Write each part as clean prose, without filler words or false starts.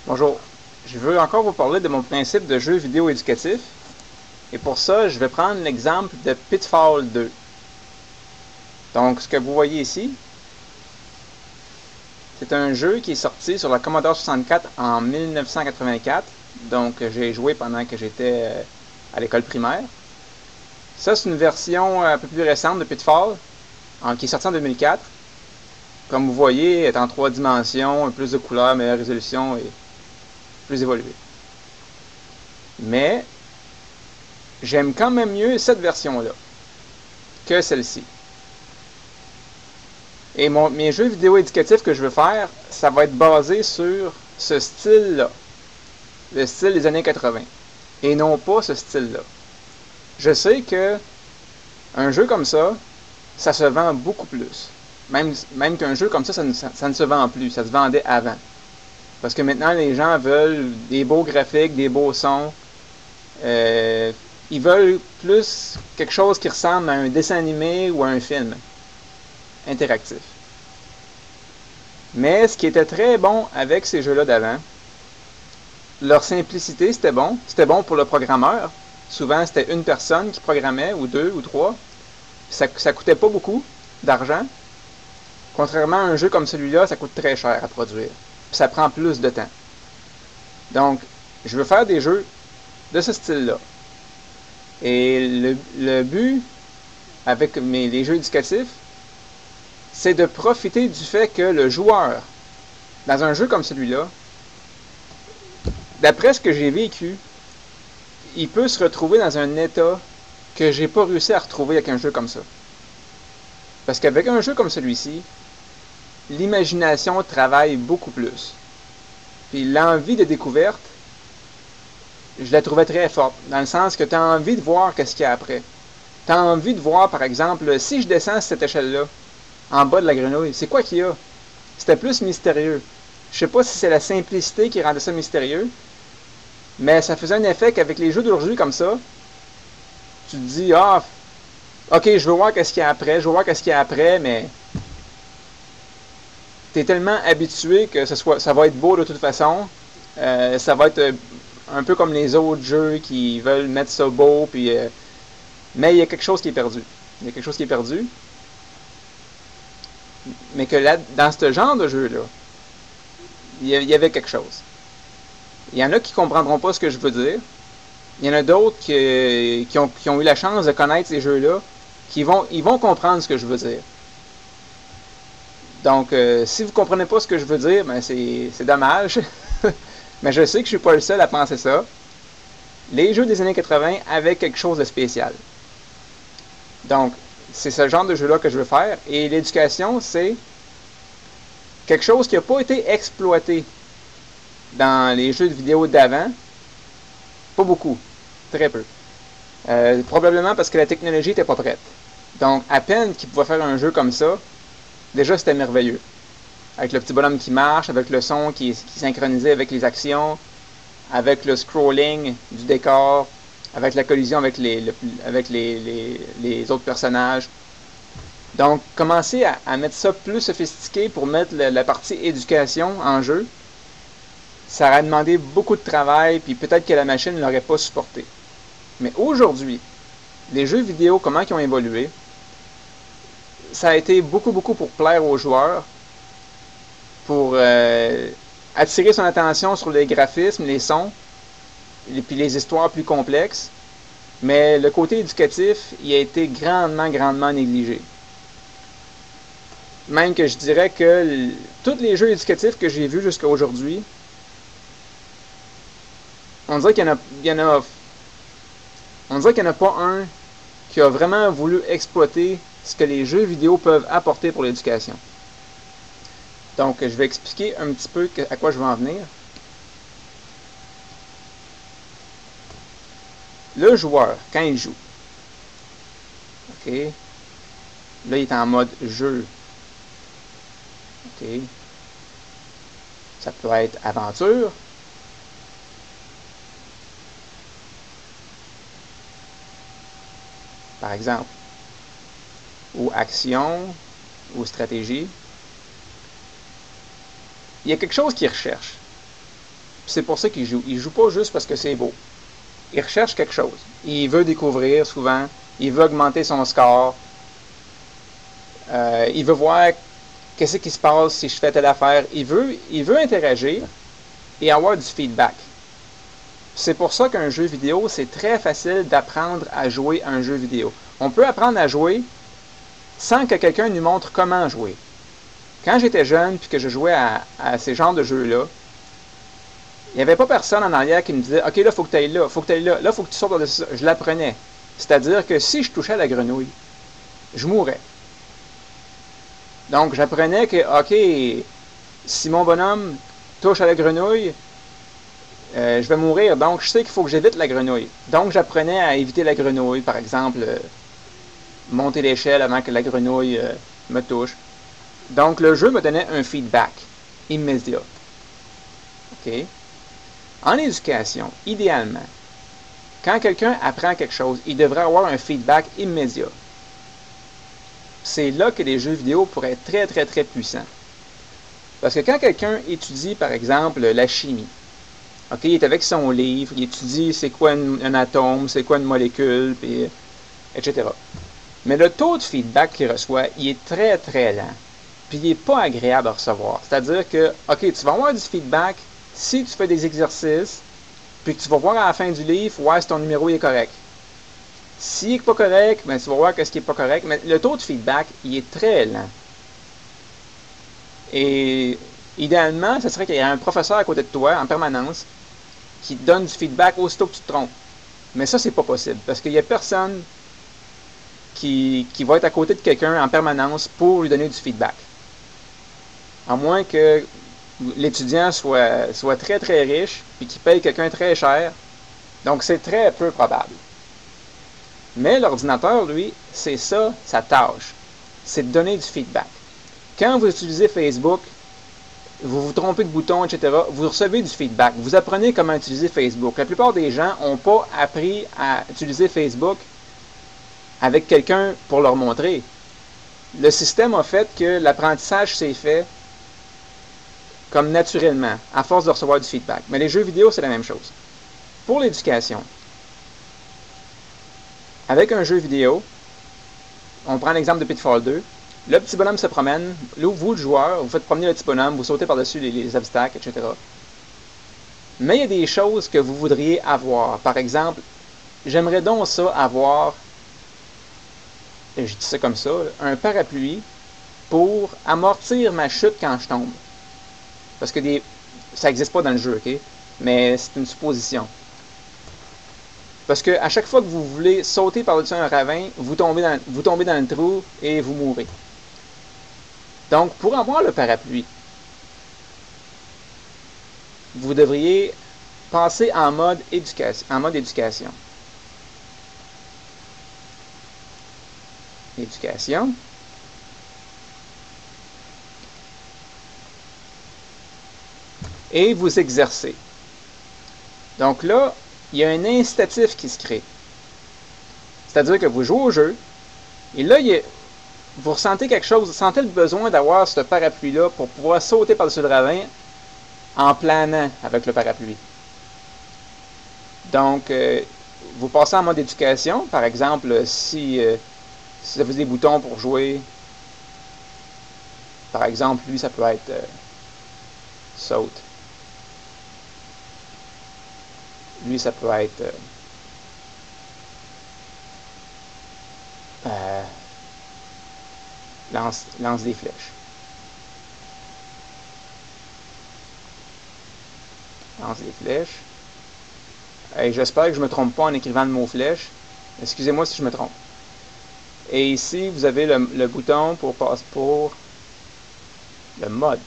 Bonjour, je veux encore vous parler de mon principe de jeu vidéo éducatif. Et pour ça, je vais prendre l'exemple de Pitfall 2. Donc, ce que vous voyez ici, c'est un jeu qui est sorti sur la Commodore 64 en 1984. Donc, j'ai joué pendant que j'étais à l'école primaire. Ça, c'est une version un peu plus récente de Pitfall, qui est sortie en 2004. Comme vous voyez, elle est en 3 dimensions, plus de couleurs, meilleure résolution et plus évoluée. Mais j'aime quand même mieux cette version-là que celle-ci. Et mes jeux vidéo éducatifs que je veux faire, ça va être basé sur ce style-là. Le style des années 80. Et non pas ce style-là. Je sais que un jeu comme ça se vend beaucoup plus. Même qu'un jeu comme ça ne se vend plus. Ça se vendait avant. Parce que maintenant, les gens veulent des beaux graphiques, des beaux sons. Ils veulent plus quelque chose qui ressemble à un dessin animé ou à un film interactif. Mais ce qui était très bon avec ces jeux-là d'avant, leur simplicité, c'était bon. C'était bon pour le programmeur. Souvent, c'était une personne qui programmait, ou deux, ou trois. Ça coûtait pas beaucoup d'argent. Contrairement à un jeu comme celui-là, ça coûte très cher à produire. Puis ça prend plus de temps. Donc, je veux faire des jeux de ce style-là. Et le but avec les jeux éducatifs, c'est de profiter du fait que le joueur, dans un jeu comme celui-là, d'après ce que j'ai vécu, il peut se retrouver dans un état que j'ai pas réussi à retrouver avec un jeu comme ça. Parce qu'avec un jeu comme celui-ci, l'imagination travaille beaucoup plus. Puis l'envie de découverte, je la trouvais très forte, dans le sens que tu as envie de voir qu'est-ce qu'il y a après. Tu as envie de voir, par exemple, si je descends cette échelle-là, en bas de la grenouille, c'est quoi qu'il y a? C'était plus mystérieux. Je sais pas si c'est la simplicité qui rendait ça mystérieux, mais ça faisait un effet qu'avec les jeux d'aujourd'hui comme ça, tu te dis, ah, ok, je veux voir qu'est-ce qu'il y a après, mais tu es tellement habitué que ça va être beau de toute façon. Ça va être un peu comme les autres jeux qui veulent mettre ça beau, puis mais il y a quelque chose qui est perdu. Il y a quelque chose qui est perdu. Mais que là, dans ce genre de jeu-là, il y avait quelque chose. Il y en a qui ne comprendront pas ce que je veux dire. Il y en a d'autres qui ont eu la chance de connaître ces jeux-là, ils vont comprendre ce que je veux dire. Donc, si vous ne comprenez pas ce que je veux dire, ben c'est dommage. Mais je sais que je ne suis pas le seul à penser ça. Les jeux des années 80 avaient quelque chose de spécial. Donc, c'est ce genre de jeu-là que je veux faire. Et l'éducation, c'est quelque chose qui n'a pas été exploité dans les jeux de vidéo d'avant. Pas beaucoup. Très peu. Probablement parce que la technologie n'était pas prête. Donc, à peine qu'ils pouvaient faire un jeu comme ça, déjà c'était merveilleux. Avec le petit bonhomme qui marche, avec le son qui est synchronisé avec les actions, avec le scrolling du décor, avec la collision avec les autres personnages. Donc, commencer à mettre ça plus sophistiqué pour mettre la partie éducation en jeu, ça aurait demandé beaucoup de travail, puis peut-être que la machine ne l'aurait pas supporté. Mais aujourd'hui, les jeux vidéo, comment ils ont évolué, ça a été beaucoup pour plaire aux joueurs, pour attirer son attention sur les graphismes, les sons, et puis les histoires plus complexes. Mais le côté éducatif, il a été grandement négligé. Même que je dirais que tous les jeux éducatifs que j'ai vus jusqu'à aujourd'hui, on dirait qu'il y en a pas un qui a vraiment voulu exploiter ce que les jeux vidéo peuvent apporter pour l'éducation. Donc, je vais expliquer un petit peu à quoi je veux en venir. Le joueur, quand il joue, ok, là, il est en mode jeu. Ok. Ça peut être aventure. Par exemple. Ou action, ou stratégie. Il y a quelque chose qu'il recherche. C'est pour ça qu'il joue. Il joue pas juste parce que c'est beau. Il recherche quelque chose. Il veut découvrir souvent. Il veut augmenter son score. Il veut voir qu'est-ce qui se passe si je fais telle affaire. Il veut interagir et avoir du feedback. C'est pour ça qu'un jeu vidéo, c'est très facile d'apprendre à jouer à un jeu vidéo. On peut apprendre à jouer sans que quelqu'un nous montre comment jouer. Quand j'étais jeune et que je jouais à ces genres de jeux-là, il n'y avait pas personne en arrière qui me disait « Ok, là, il faut que tu ailles là, il faut que tu ailles là, là, il faut que tu sortes de ça. » Je l'apprenais. C'est-à-dire que si je touchais à la grenouille, je mourrais. Donc, j'apprenais que, ok, si mon bonhomme touche à la grenouille, je vais mourir. Donc, je sais qu'il faut que j'évite la grenouille. Donc, j'apprenais à éviter la grenouille. Par exemple, monter l'échelle avant que la grenouille me touche. Donc, le jeu me donnait un feedback immédiat. OK? En éducation, idéalement, quand quelqu'un apprend quelque chose, il devrait avoir un feedback immédiat. C'est là que les jeux vidéo pourraient être très, très, très puissants. Parce que quand quelqu'un étudie, par exemple, la chimie, OK, il est avec son livre, il étudie c'est quoi un atome, c'est quoi une molécule, puis, etc. Mais le taux de feedback qu'il reçoit, il est très, très lent. Puis il n'est pas agréable à recevoir. C'est-à-dire que, OK, tu vas avoir du feedback si tu fais des exercices, puis que tu vas voir à la fin du livre, ouais, si ton numéro est correct. S'il n'est pas correct, ben, tu vas voir qu'est-ce qui n'est pas correct. Mais le taux de feedback, il est très lent. Et idéalement, ce serait qu'il y ait un professeur à côté de toi, en permanence, qui te donne du feedback aussitôt que tu te trompes. Mais ça, c'est pas possible. Parce qu'il n'y a personne qui va être à côté de quelqu'un en permanence pour lui donner du feedback. À moins que l'étudiant soit très, très riche, puis qu'il paye quelqu'un très cher. Donc, c'est très peu probable. Mais l'ordinateur, lui, c'est ça, sa tâche. C'est de donner du feedback. Quand vous utilisez Facebook, vous vous trompez de bouton, etc., vous recevez du feedback. Vous apprenez comment utiliser Facebook. La plupart des gens n'ont pas appris à utiliser Facebook avec quelqu'un pour leur montrer. Le système a fait que l'apprentissage s'est fait comme naturellement, à force de recevoir du feedback. Mais les jeux vidéo, c'est la même chose. Pour l'éducation, avec un jeu vidéo, on prend l'exemple de Pitfall 2, le petit bonhomme se promène, vous, le joueur, vous faites promener le petit bonhomme, vous sautez par-dessus les obstacles, etc. Mais il y a des choses que vous voudriez avoir. Par exemple, j'aimerais donc ça avoir, je dis ça comme ça, un parapluie pour amortir ma chute quand je tombe. Parce que ça n'existe pas dans le jeu, ok? Mais c'est une supposition. Parce que à chaque fois que vous voulez sauter par-dessus un ravin, vous tombez dans le trou et vous mourrez. Donc, pour avoir le parapluie, vous devriez passer en mode éducation. Éducation. Et vous exercez. Donc là, il y a un incitatif qui se crée. C'est-à-dire que vous jouez au jeu, et là, vous ressentez quelque chose, vous sentez le besoin d'avoir ce parapluie-là pour pouvoir sauter par-dessus le ravin en planant avec le parapluie. Donc, vous passez en mode éducation. Par exemple, si vous avez des boutons pour jouer, par exemple, lui, ça peut être saute. Lui, ça peut être lance des flèches. Lance des flèches. Et j'espère que je ne me trompe pas en écrivant le mot flèche. Excusez-moi si je me trompe. Et ici, vous avez le bouton pour le mode.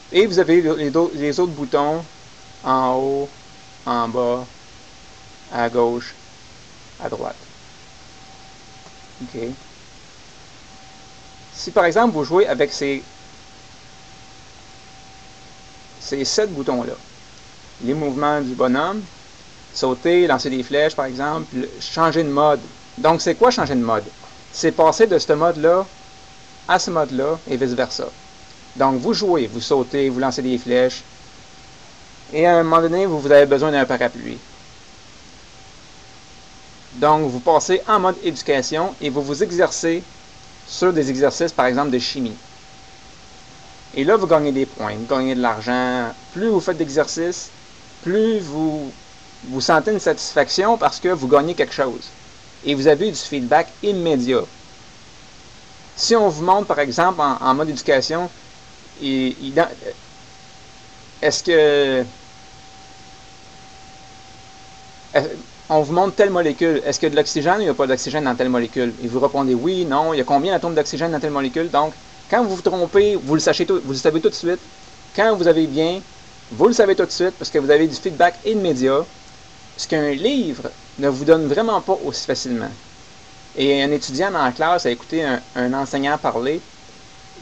Et vous avez les autres boutons en haut, en bas, à gauche, à droite. OK. Si par exemple vous jouez avec ces 7 boutons-là, les mouvements du bonhomme, sauter, lancer des flèches par exemple, changer de mode. Donc c'est quoi changer de mode? C'est passer de ce mode-là à ce mode-là et vice-versa. Donc, vous jouez, vous sautez, vous lancez des flèches, et à un moment donné, vous avez besoin d'un parapluie. Donc, vous passez en mode éducation et vous vous exercez sur des exercices, par exemple, de chimie. Et là, vous gagnez des points, vous gagnez de l'argent. Plus vous faites d'exercices, plus vous sentez une satisfaction parce que vous gagnez quelque chose. Et vous avez du feedback immédiat. Si on vous montre, par exemple, en mode éducation, est-ce que... on vous montre telle molécule, est-ce qu'il y a de l'oxygène ou il n'y a pas d'oxygène dans telle molécule? Et vous répondez oui, non, il y a combien d'atomes d'oxygène dans telle molécule? Donc, quand vous vous trompez, vous le savez tout de suite. Quand vous avez bien, vous le savez tout de suite parce que vous avez du feedback immédiat, ce qu'un livre ne vous donne vraiment pas aussi facilement. Et un étudiant dans la classe a écouté un enseignant parler,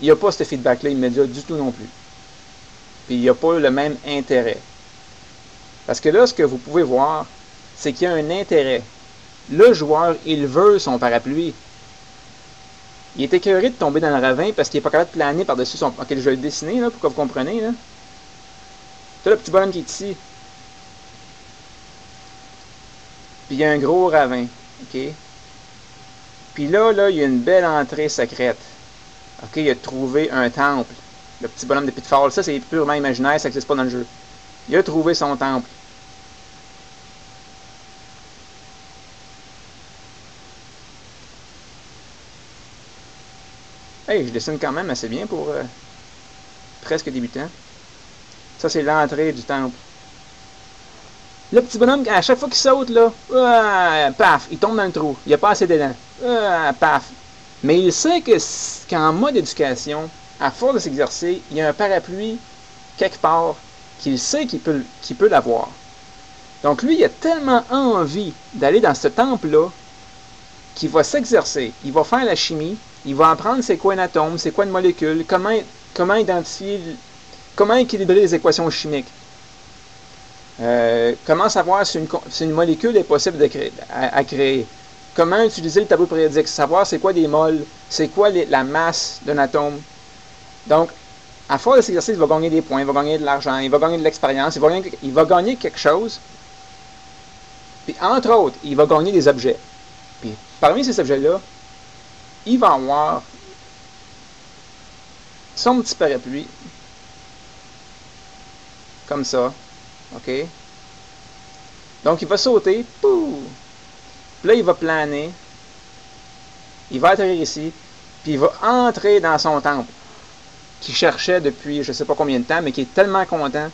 il n'y a pas ce feedback-là immédiat du tout non plus. Puis il n'y a pas le même intérêt. Parce que là, ce que vous pouvez voir, c'est qu'il y a un intérêt. Le joueur, il veut son parapluie. Il est écœuré de tomber dans le ravin parce qu'il n'est pas capable de planer par-dessus son... Ok, je vais le dessiner là, pour que vous compreniez. Là. Tu as le petit bonhomme qui est ici. Puis il y a un gros ravin. Ok. Puis là, il y a une belle entrée secrète. Ok, il a trouvé un temple. Le petit bonhomme de Pitfall. Ça, c'est purement imaginaire, ça n'existe pas dans le jeu. Il a trouvé son temple. Hey, je dessine quand même assez bien pour presque débutant. Ça, c'est l'entrée du temple. Le petit bonhomme, à chaque fois qu'il saute, là, paf, il tombe dans le trou. Il n'y a pas assez d'élan. Paf. Mais il sait qu'en mode éducation, à force de s'exercer, il y a un parapluie quelque part qu'il sait qu'il peut l'avoir. Donc lui, il a tellement envie d'aller dans ce temple-là qu'il va s'exercer. Il va faire la chimie. Il va apprendre c'est quoi un atome, c'est quoi une molécule, comment identifier, comment équilibrer les équations chimiques. Comment savoir si une molécule est possible à créer. Comment utiliser le tableau périodique, savoir c'est quoi des moles, c'est quoi la masse d'un atome. Donc, à force de cet exercice, il va gagner des points, il va gagner de l'argent, il va gagner de l'expérience, il va gagner quelque chose. Puis, entre autres, il va gagner des objets. Puis, parmi ces objets-là, il va avoir son petit parapluie, comme ça, ok? Donc, il va sauter, pouf! Puis là, il va planer, il va atterrir ici, puis il va entrer dans son temple, qu'il cherchait depuis je ne sais pas combien de temps, mais qui est tellement content,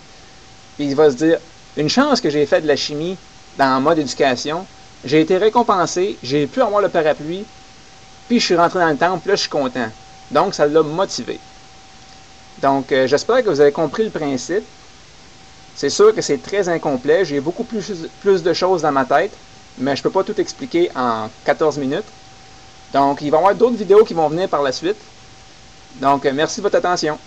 puis il va se dire, une chance que j'ai fait de la chimie dans le mode éducation, j'ai été récompensé, j'ai pu avoir le parapluie, puis je suis rentré dans le temple, là je suis content. Donc ça l'a motivé. Donc j'espère que vous avez compris le principe. C'est sûr que c'est très incomplet, j'ai beaucoup plus de choses dans ma tête, mais je ne peux pas tout expliquer en 14 minutes. Donc il va y avoir d'autres vidéos qui vont venir par la suite. Donc merci de votre attention.